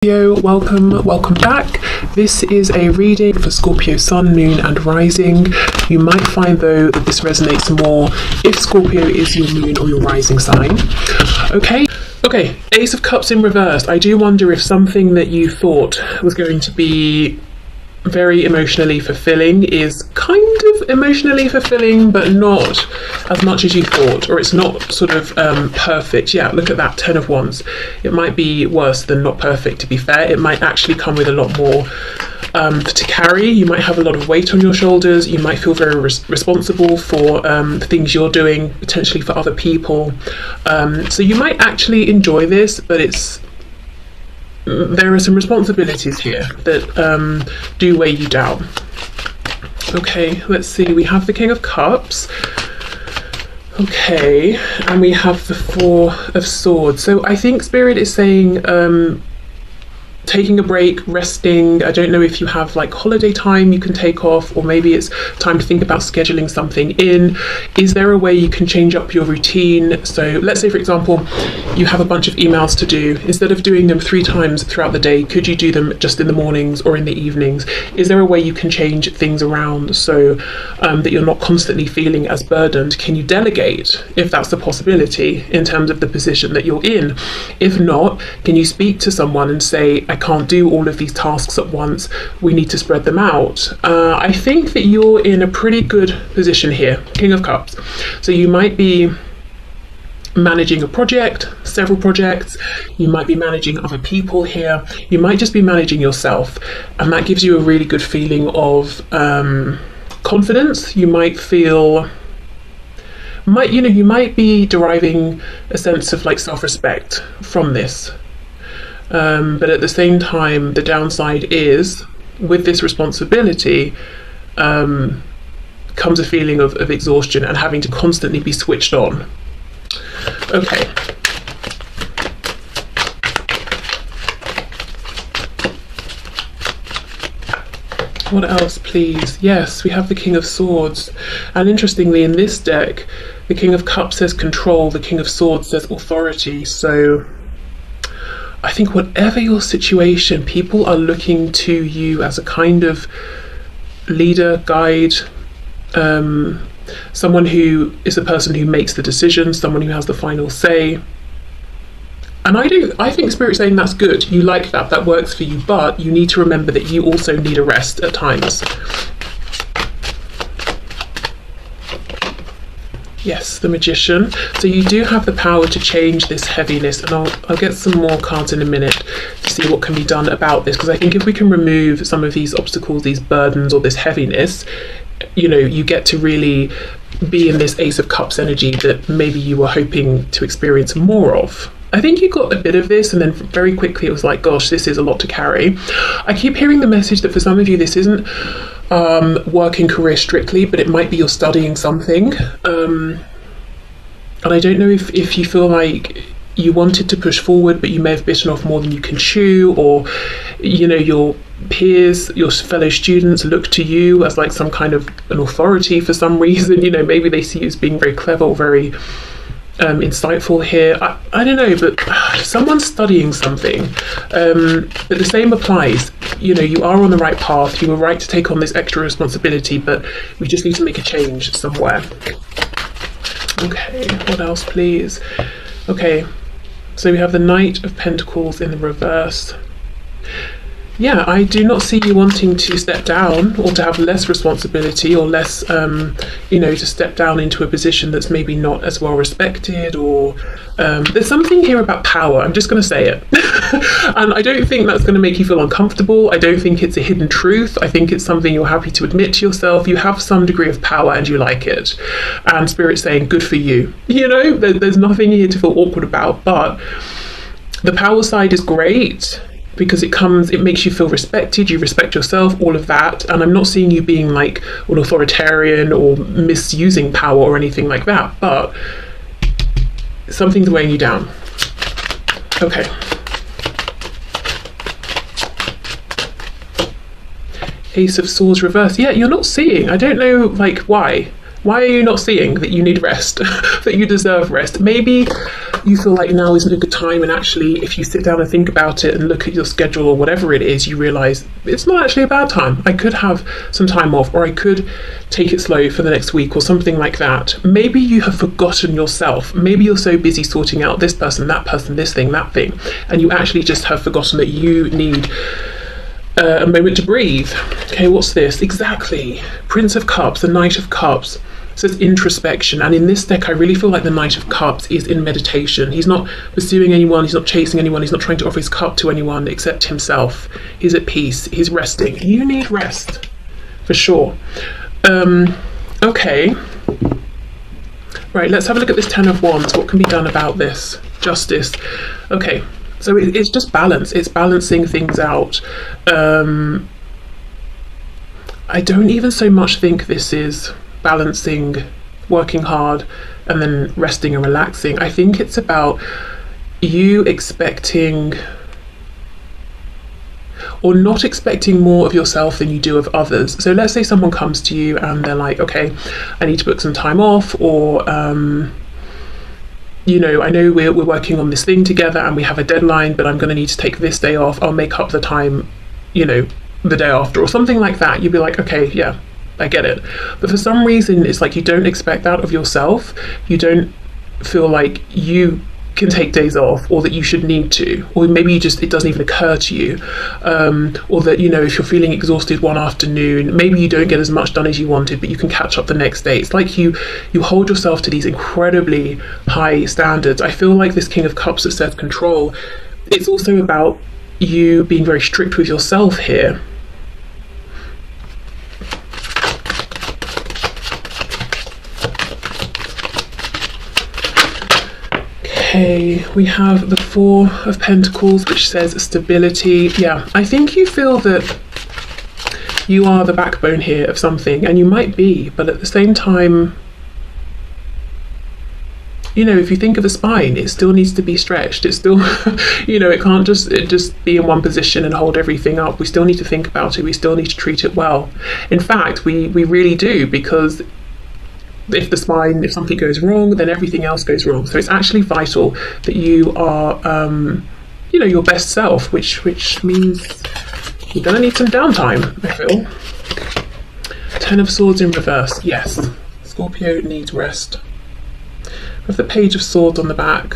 Welcome back. This is a reading for Scorpio Sun, Moon and Rising. You might find though that this resonates more if Scorpio is your moon or your rising sign. Okay, Ace of Cups in reverse. I do wonder if something that you thought was going to be very emotionally fulfilling is kind of emotionally fulfilling, but not as much as you thought, or it's not sort of perfect. Yeah, look at that 10 of Wands. It might be worse than not perfect, to be fair. It might actually come with a lot more to carry. You might have a lot of weight on your shoulders. You might feel very responsible for the things you're doing, potentially for other people. So you might actually enjoy this, but there are some responsibilities here that do weigh you down. Okay, let's see. We have the King of Cups. Okay, and we have the Four of Swords. So I think Spirit is saying taking a break, resting. I don't know if you have like holiday time you can take off, or maybe it's time to think about scheduling something in. Is there a way you can change up your routine? So let's say, for example, you have a bunch of emails to do. Instead of doing them 3 times throughout the day, could you do them just in the mornings or in the evenings? Is there a way you can change things around so that you're not constantly feeling as burdened? Can you delegate, if that's a possibility, in terms of the position that you're in? If not, can you speak to someone and say, I can't do all of these tasks at once, we need to spread them out? I think that you're in a pretty good position here, King of Cups. So you might be managing a project, several projects, you might be managing other people here, you might just be managing yourself, and that gives you a really good feeling of confidence. You might feel you might be deriving a sense of like self-respect from this. But at the same time, the downside is, with this responsibility comes a feeling of exhaustion and having to constantly be switched on. Okay. What else, please? Yes, we have the King of Swords. And interestingly, in this deck, the King of Cups says control, the King of Swords says authority. So I think whatever your situation, people are looking to you as a kind of leader, guide, someone who is the person who makes the decisions, someone who has the final say. And I think Spirit's saying that's good. You like that works for you, but you need to remember that you also need a rest at times. Yes, the Magician. So you do have the power to change this heaviness, and I'll get some more cards in a minute to see what can be done about this, because I think if we can remove some of these obstacles, these burdens, or this heaviness, you get to really be in this Ace of Cups energy that maybe you were hoping to experience more of. I think you got a bit of this, and then very quickly it was like, gosh, this is a lot to carry. I keep hearing the message that for some of you this isn't working career strictly, but it might be you're studying something. And I don't know if you feel like you wanted to push forward, but you may have bitten off more than you can chew, or your peers, your fellow students look to you as like some kind of an authority for some reason. Maybe they see you as being very clever or very insightful here. I don't know, but someone's studying something. But the same applies. You are on the right path. You were right to take on this extra responsibility, but we just need to make a change somewhere. Okay, what else, please? Okay, so we have the Knight of Pentacles in the reverse. Yeah, I do not see you wanting to step down or to have less responsibility, or less, to step down into a position that's maybe not as well respected, or there's something here about power. I'm just going to say it. And I don't think that's going to make you feel uncomfortable. I don't think it's a hidden truth. I think it's something you're happy to admit to yourself. You have some degree of power and you like it. And Spirit's saying, good for you. There's nothing here to feel awkward about, but the power side is great, because it makes you feel respected, you respect yourself, all of that. And I'm not seeing you being like an authoritarian or misusing power or anything like that, but something's weighing you down. Okay. Ace of Swords reverse. Yeah, you're not seeing. I don't know like why. Why are you not seeing that you need rest, that you deserve rest? Maybe you feel like now isn't a good time, and actually if you sit down and think about it and look at your schedule or whatever it is, you realise it's not actually a bad time. I could have some time off, or I could take it slow for the next week or something like that. Maybe you have forgotten yourself. Maybe you're so busy sorting out this person, this thing, that thing, and you actually just have forgotten that you need a moment to breathe. Okay, what's this? Exactly. Prince of Cups, the Knight of Cups. Says introspection, and in this deck I really feel like the Knight of Cups is in meditation. He's not pursuing anyone, he's not chasing anyone, he's not trying to offer his cup to anyone except himself. He's at peace, he's resting. You need rest, for sure. Okay. Right, let's have a look at this Ten of Wands. What can be done about this? Justice. Okay, so it's just balance. It's balancing things out. I don't even so much think this is balancing working hard and then resting and relaxing. I think it's about you expecting or not expecting more of yourself than you do of others. So let's say someone comes to you and they're like, okay, I need to book some time off, or you know, I know we're working on this thing together and we have a deadline, but I'm going to need to take this day off. I'll make up the time, you know, the day after, or something like that. You'd be like, okay, yeah, I get it. But for some reason, it's like you don't expect that of yourself. You don't feel like you can take days off, or that you should need to, or maybe it doesn't even occur to you, or that, you know, if you're feeling exhausted one afternoon, maybe you don't get as much done as you wanted, but you can catch up the next day. It's like you hold yourself to these incredibly high standards. I feel like this King of Cups that says control, it's also about you being very strict with yourself here. Okay, we have the Four of Pentacles, which says stability. Yeah, I think you feel that you are the backbone here of something, and you might be, but at the same time, you know, if you think of the spine, it still needs to be stretched. It's still, you know, it can't just be in one position and hold everything up. We still need to think about it. We still need to treat it well. In fact, we really do, because if something goes wrong, then everything else goes wrong. So it's actually vital that you are, you know, your best self, which means you're going to need some downtime, I feel. Ten of Swords in reverse. Yes, Scorpio needs rest. With the Page of Swords on the back.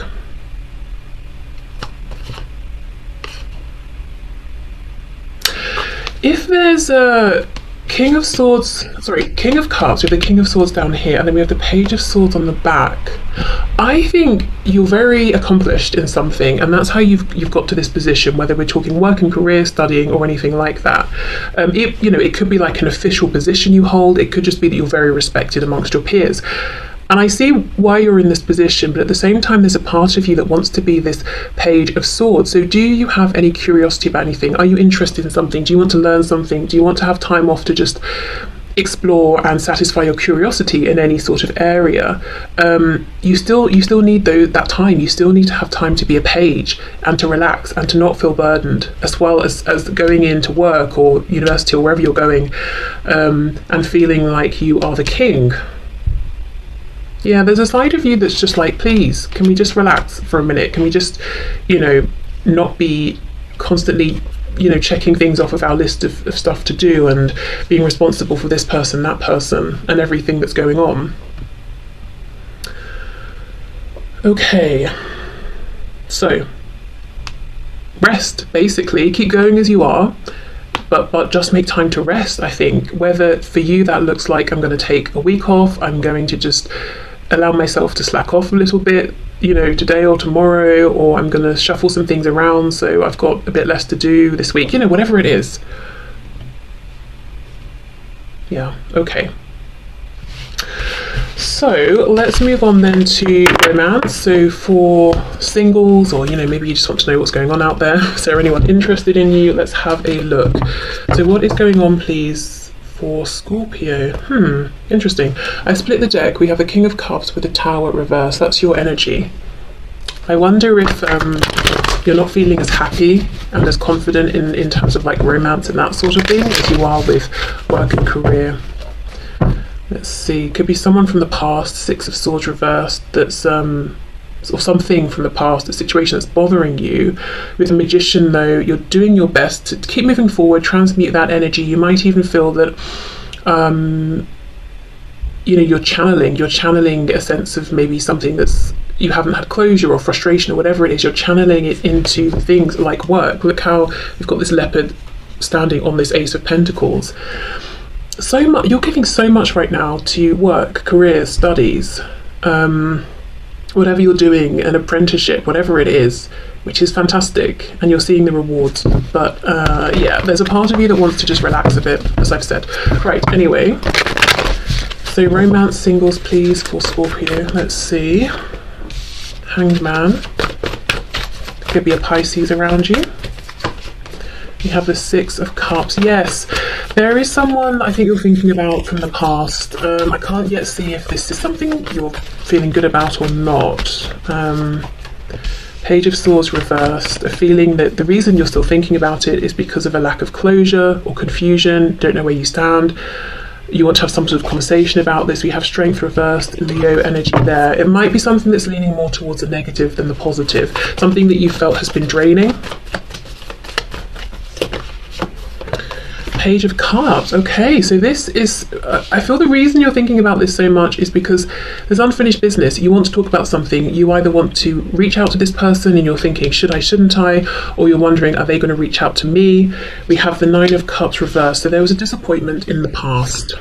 If there's a King of Cups with the King of Swords down here, and then we have the Page of Swords on the back, I think you're very accomplished in something, and that's how you've got to this position, whether we're talking work and career, studying, or anything like that. It could be like an official position you hold. It could just be that you're very respected amongst your peers. And I see why you're in this position, but at the same time, there's a part of you that wants to be this Page of Swords. So do you have any curiosity about anything? Are you interested in something? Do you want to learn something? Do you want to have time off to just explore and satisfy your curiosity in any sort of area? You still need that time. You still need to have time to be a page and to relax and to not feel burdened, as well as going into work or university or wherever you're going, and feeling like you are the king. Yeah, there's a side of you that's just like, please, can we just relax for a minute? Can we just, not be constantly, checking things off of our list of stuff to do and being responsible for this person, that person, and everything that's going on. Okay, so rest, basically. Keep going as you are, but just make time to rest, I think. Whether for you that looks like I'm going to take a week off, I'm going to just allow myself to slack off a little bit, today or tomorrow, or I'm going to shuffle some things around so I've got a bit less to do this week, whatever it is. Yeah, okay. So let's move on then to romance. So for singles, or maybe you just want to know what's going on out there, is there anyone interested in you? Let's have a look. So what is going on, please, for Scorpio? Interesting. I split the deck. We have the King of Cups with the Tower reverse. That's your energy. I wonder if you're not feeling as happy and as confident in terms of like romance and that sort of thing as you are with work and career. Let's see, could be someone from the past, Six of Swords reversed, that's or something from the past, a situation that's bothering you. With the Magician though, you're doing your best to keep moving forward, transmute that energy. You might even feel that you know, you're channeling a sense of maybe something that's you haven't had closure or frustration or whatever it is. You're channeling it into things like work. Look how we've got this Leopard standing on this Ace of Pentacles. So much, you're giving so much right now to work, career, studies, whatever you're doing, an apprenticeship, whatever it is, which is fantastic, and you're seeing the rewards. But yeah, there's a part of you that wants to just relax a bit, as I've said. Right, anyway, so romance singles please for Scorpio. Let's see. Hanged Man. Could be a Pisces around you. You have the Six of Cups. Yes, there is someone I think you're thinking about from the past. I can't yet see if this is something you're feeling good about or not. Page of Swords reversed. A feeling that the reason you're still thinking about it is because of a lack of closure or confusion. Don't know where you stand. You want to have some sort of conversation about this. We have Strength reversed, Leo energy there. It might be something that's leaning more towards the negative than the positive. Something that you felt has been draining. Page of Cups. Okay, so this is I feel the reason you're thinking about this so much is because there's unfinished business. You want to talk about something. You either want to reach out to this person and you're thinking, should I, shouldn't I? Or you're wondering, are they going to reach out to me? We have the Nine of Cups reversed. So there was a disappointment in the past.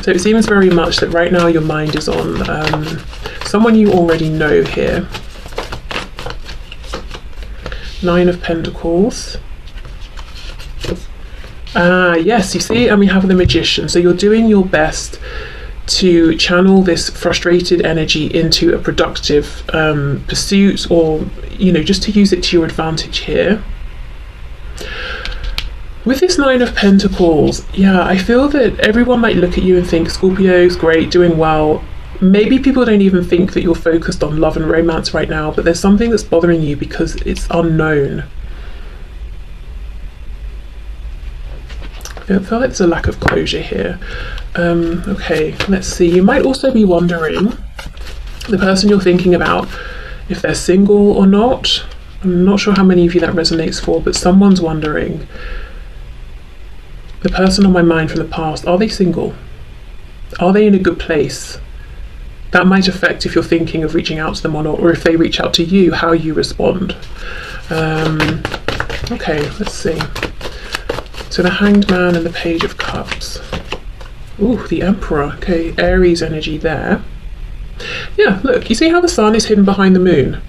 So it seems very much that right now your mind is on someone you already know here. Nine of Pentacles. Yes, you see, and we have the Magician. So you're doing your best to channel this frustrated energy into a productive pursuit, or, you know, just to use it to your advantage here. With this Nine of Pentacles, yeah, I feel that everyone might look at you and think Scorpio's great, doing well. Maybe people don't even think that you're focused on love and romance right now, but there's something that's bothering you because it's unknown. I feel like there's a lack of closure here. Okay, let's see. You might also be wondering, the person you're thinking about, if they're single or not. I'm not sure how many of you that resonates for, but someone's wondering, the person on my mind from the past, are they single? Are they in a good place? That might affect if you're thinking of reaching out to them or not, or if they reach out to you, how you respond. Okay, let's see. So the Hanged Man and the Page of Cups. Ooh, the Emperor. Okay, Aries energy there. Yeah, look, you see how the sun is hidden behind the moon?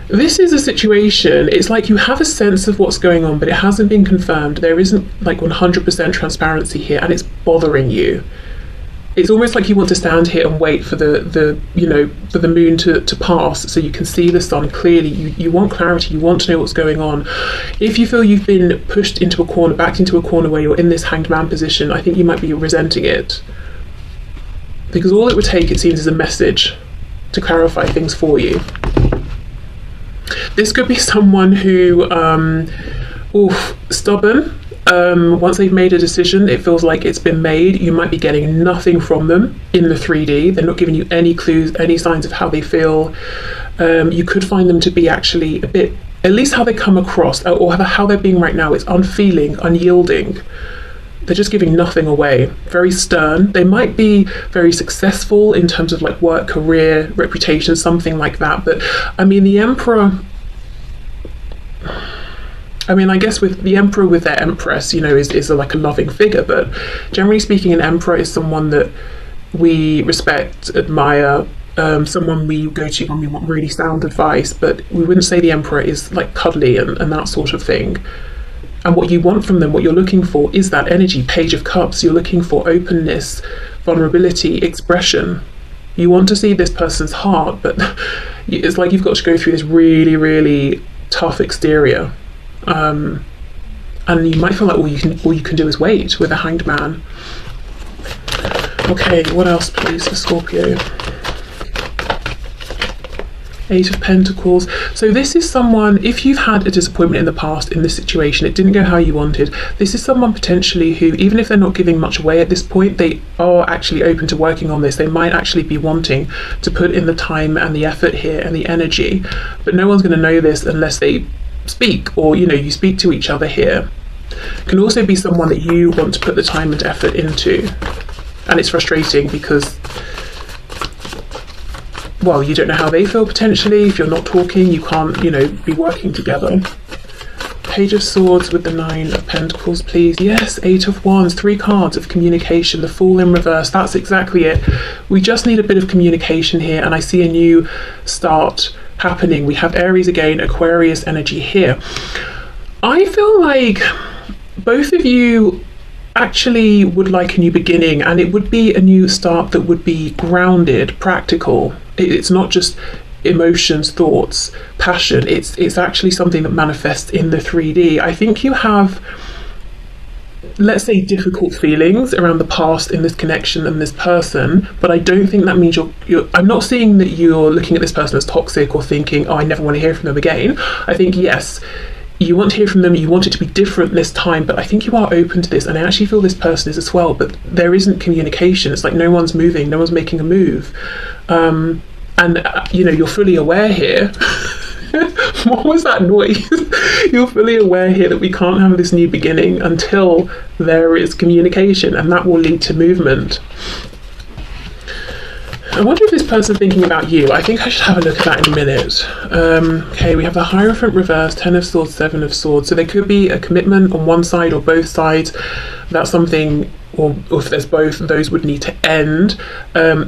This is a situation, it's like you have a sense of what's going on, but it hasn't been confirmed. There isn't like 100% transparency here, and it's bothering you. It's almost like you want to stand here and wait for the you know, for the moon to pass so you can see the sun clearly. You want clarity, you want to know what's going on. If you feel you've been pushed into a corner, backed into a corner where you're in this Hanged Man position, I think you might be resenting it. Because all it would take, it seems, is a message to clarify things for you. This could be someone who, stubborn. Once they've made a decision, it feels like it's been made. You might be getting nothing from them in the 3D. They're not giving you any clues, any signs of how they feel. You could find them to be actually a bit, at least how they come across, or how they're being right now, it's unfeeling, unyielding. They're just giving nothing away. Very stern. They might be very successful in terms of like work, career, reputation, something like that. But I mean, the Emperor, I mean, I guess with the Emperor with their Empress, you know, is like a loving figure, but generally speaking, an Emperor is someone that we respect, admire, someone we go to when we want really sound advice, but we wouldn't say the Emperor is like cuddly and that sort of thing. And what you want from them, what you're looking for, is that energy. Page of Cups, you're looking for openness, vulnerability, expression. You want to see this person's heart, but it's like you've got to go through this really, really tough exterior. And you might feel like all you can do is wait with a Hanged Man. Okay, what else please for Scorpio? Eight of Pentacles. So this is someone, if you've had a disappointment in the past in this situation, it didn't go how you wanted, this is someone potentially who, even if they're not giving much away at this point, they are actually open to working on this. They might actually be wanting to put in the time and the effort here and the energy, but no one's going to know this unless they speak, or you speak to each other here. Can also be someone that you want to put the time and effort into, and it's frustrating because, well, you don't know how they feel potentially. If you're not talking, you can't, be working together. Page of Swords with the Nine of Pentacles, please. Yes, Eight of Wands, 3 cards of communication, the Fool in reverse. That's exactly it. We just need a bit of communication here, and I see a new start happening. We have Aries again, Aquarius energy here. I feel like both of you actually would like a new beginning, and it would be a new start that would be grounded, practical. It's not just emotions, thoughts, passion. It's actually something that manifests in the 3D. I think you have, let's say, difficult feelings around the past in this connection and this person, but I don't think that means I'm not seeing that you're looking at this person as toxic or thinking, oh, I never want to hear from them again. I think, yes, you want to hear from them, you want it to be different this time, but I think you are open to this, and I actually feel this person is as well, but there isn't communication. It's like no one's moving, no one's making a move. You're fully aware here. What was that noise? You're fully aware here that we can't have this new beginning until there is communication, and that will lead to movement. I wonder if this person's thinking about you. I think I should have a look at that in a minute. Okay, we have the Hierophant reverse, 10 of Swords, 7 of Swords. So there could be a commitment on one side or both sides. That's something, or if there's both, those would need to end.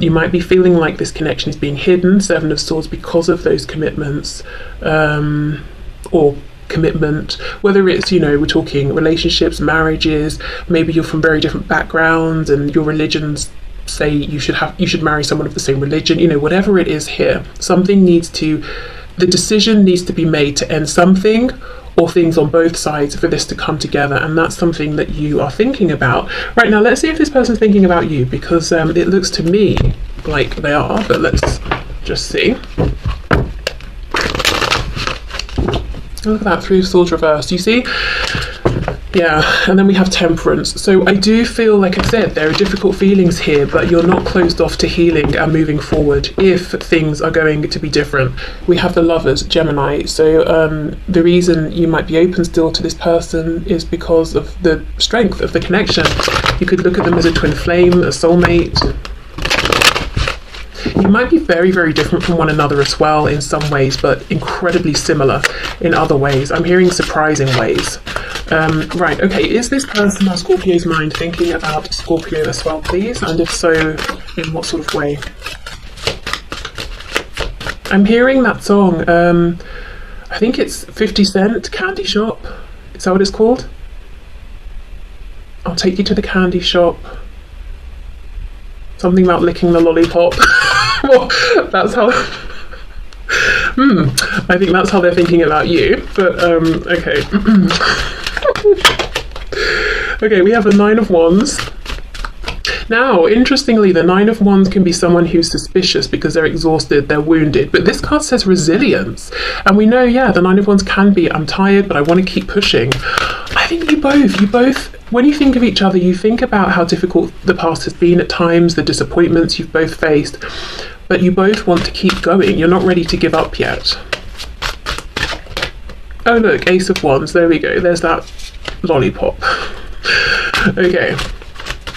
You might be feeling like this connection is being hidden, 7 of Swords, because of those commitments, or commitment, whether it's, we're talking relationships, marriages, maybe you're from very different backgrounds and your religions say you should marry someone of the same religion, whatever it is here, the decision needs to be made to end something or things on both sides for this to come together, and that's something that you are thinking about. Right, now let's see if this person's thinking about you, because it looks to me like they are, but let's just see. Look at that, 3 of Swords reversed, you see? Yeah, and then we have Temperance. So I do feel, like I said, there are difficult feelings here, but you're not closed off to healing and moving forward if things are going to be different. We have the Lovers, Gemini. So the reason you might be open still to this person is because of the strength of the connection. You could look at them as a twin flame, a soulmate. You might be very, very different from one another as well in some ways, but incredibly similar in other ways. I'm hearing surprising ways. Right, okay, is this person on Scorpio's mind thinking about Scorpio as well, please? And if so, in what sort of way? I'm hearing that song, I think it's 50 Cent, Candy Shop. Is that what it's called? I'll take you to the candy shop. Something about licking the lollipop. Well, that's how... I think that's how they're thinking about you, but okay. Okay, we have the 9 of Wands. Now, interestingly, the 9 of Wands can be someone who's suspicious because they're exhausted, they're wounded, but this card says resilience. And we know, yeah, the 9 of Wands can be, I'm tired, but I want to keep pushing. I think you both, when you think of each other, you think about how difficult the past has been at times, the disappointments you've both faced, but you both want to keep going. You're not ready to give up yet. Oh look, Ace of Wands, there we go, there's that lollipop. Okay,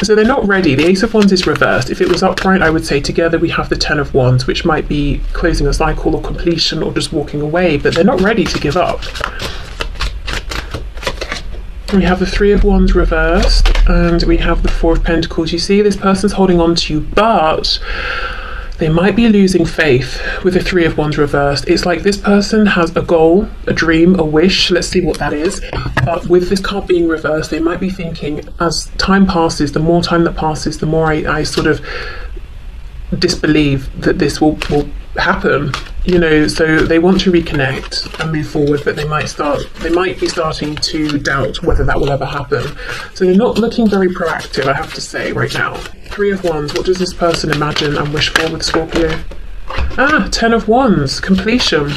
so they're not ready. The Ace of Wands is reversed. If it was upright, I would say together we have the 10 of Wands, which might be closing a cycle or completion or just walking away, but they're not ready to give up. We have the 3 of Wands reversed, and we have the 4 of Pentacles. You see, this person's holding on to you, but they might be losing faith with the 3 of Wands reversed. It's like this person has a goal, a dream, a wish. Let's see what that is. But with this card being reversed, they might be thinking, as time passes, the more time that passes, the more I sort of disbelieve that this will happen. So they want to reconnect and move forward, but they might be starting to doubt whether that will ever happen. So they're not looking very proactive, I have to say, right now. 3 of Wands, what does this person imagine and wish for with Scorpio? Ten of Wands, completion.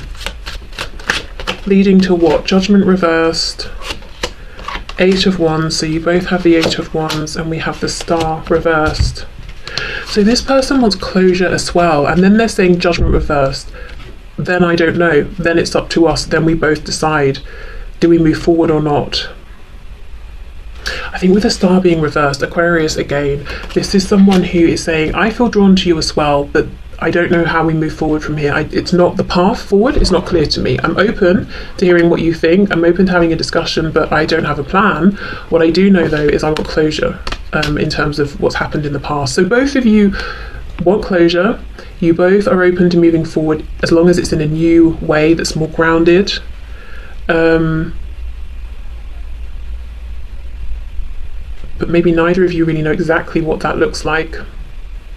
Leading to what? Judgment reversed. Eight of Wands, so you both have the Eight of Wands, and we have the Star reversed. So this person wants closure as well, and then they're saying Judgment reversed. Then I don't know. Then it's up to us. Then we both decide, do we move forward or not? I think with the Star being reversed, Aquarius again, this is someone who is saying, I feel drawn to you as well, but I don't know how we move forward from here. It's not, the path forward is not clear to me. I'm open to hearing what you think. I'm open to having a discussion, but I don't have a plan. What I do know though is I want closure in terms of what's happened in the past. So both of you want closure. You both are open to moving forward as long as it's in a new way that's more grounded. But maybe neither of you really know exactly what that looks like.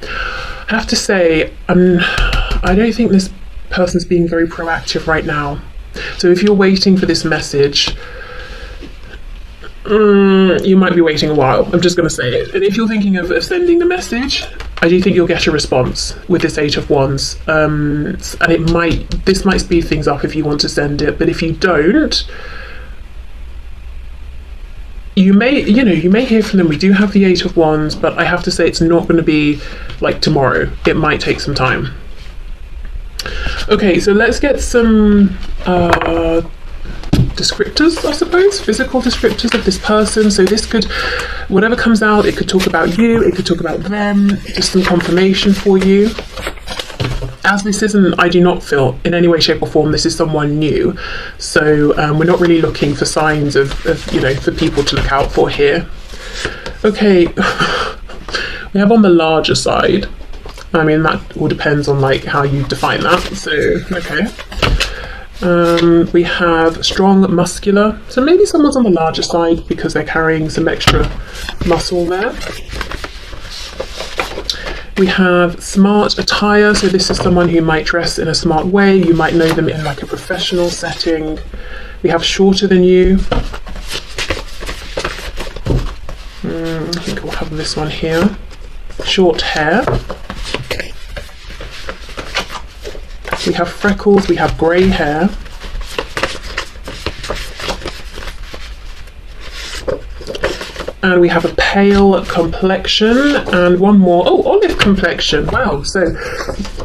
I have to say, I don't think this person's being very proactive right now. So if you're waiting for this message, you might be waiting a while. I'm just going to say it. And if you're thinking of sending the message, I do think you'll get a response with this Eight of Wands. And this might speed things up if you want to send it. But if you don't, you may hear from them. We do have the Eight of Wands, but I have to say it's not going to be like tomorrow. It might take some time. Okay, so let's get some descriptors, I suppose, physical descriptors of this person. So this could, whatever comes out, it could talk about you, it could talk about them, just some confirmation for you. As this isn't, I do not feel in any way, shape or form this is someone new. So we're not really looking for signs of for people to look out for here. Okay, we have on the larger side. I mean, that all depends on like how you define that. So, okay. We have strong, muscular. So maybe someone's on the larger side because they're carrying some extra muscle there. We have smart attire, so this is someone who might dress in a smart way. You might know them in like a professional setting. We have shorter than you. I think we'll have this one here. Short hair. We have freckles, we have grey hair. And we have a pale complexion and one more. Oh, olive complexion. Wow. So,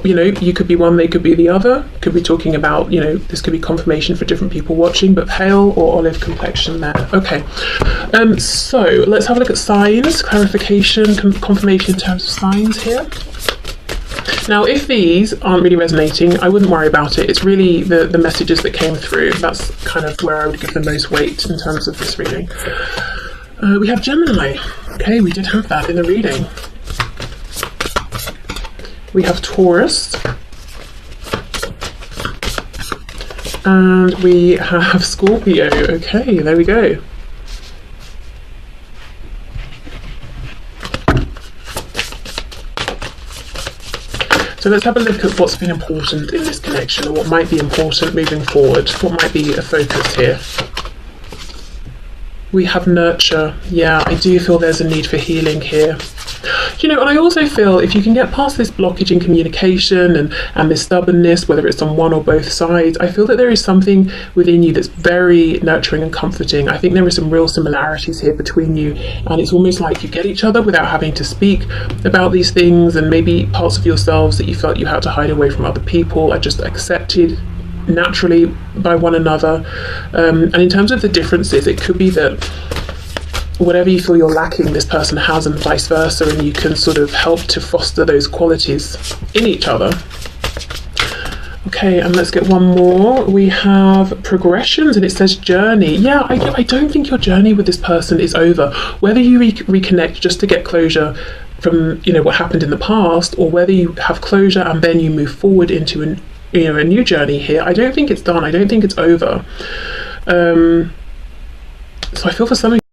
you could be one, they could be the other. Could be talking about, this could be confirmation for different people watching, but pale or olive complexion there. Okay. So let's have a look at signs, clarification, confirmation in terms of signs here. Now, if these aren't really resonating, I wouldn't worry about it. It's really the messages that came through. That's kind of where I would give the most weight in terms of this reading. We have Gemini. Okay, we did have that in the reading. We have Taurus. And we have Scorpio. Okay, there we go. So let's have a look at what's been important in this connection, or what might be important moving forward. What might be a focus here? We have nurture. Yeah, I do feel there's a need for healing here. And I also feel if you can get past this blockage in communication and this stubbornness, whether it's on one or both sides, I feel that there is something within you that's very nurturing and comforting. I think there are some real similarities here between you, and it's almost like you get each other without having to speak about these things, and maybe parts of yourselves that you felt you had to hide away from other people are just accepted naturally by one another. And in terms of the differences, it could be that whatever you feel you're lacking, this person has, and vice versa, and you can sort of help to foster those qualities in each other. Okay, and let's get one more. We have progressions, and it says journey. Yeah, I don't think your journey with this person is over. Whether you reconnect just to get closure from what happened in the past, or whether you have closure and then you move forward into a new journey here, I don't think it's done. I don't think it's over. So I feel for some of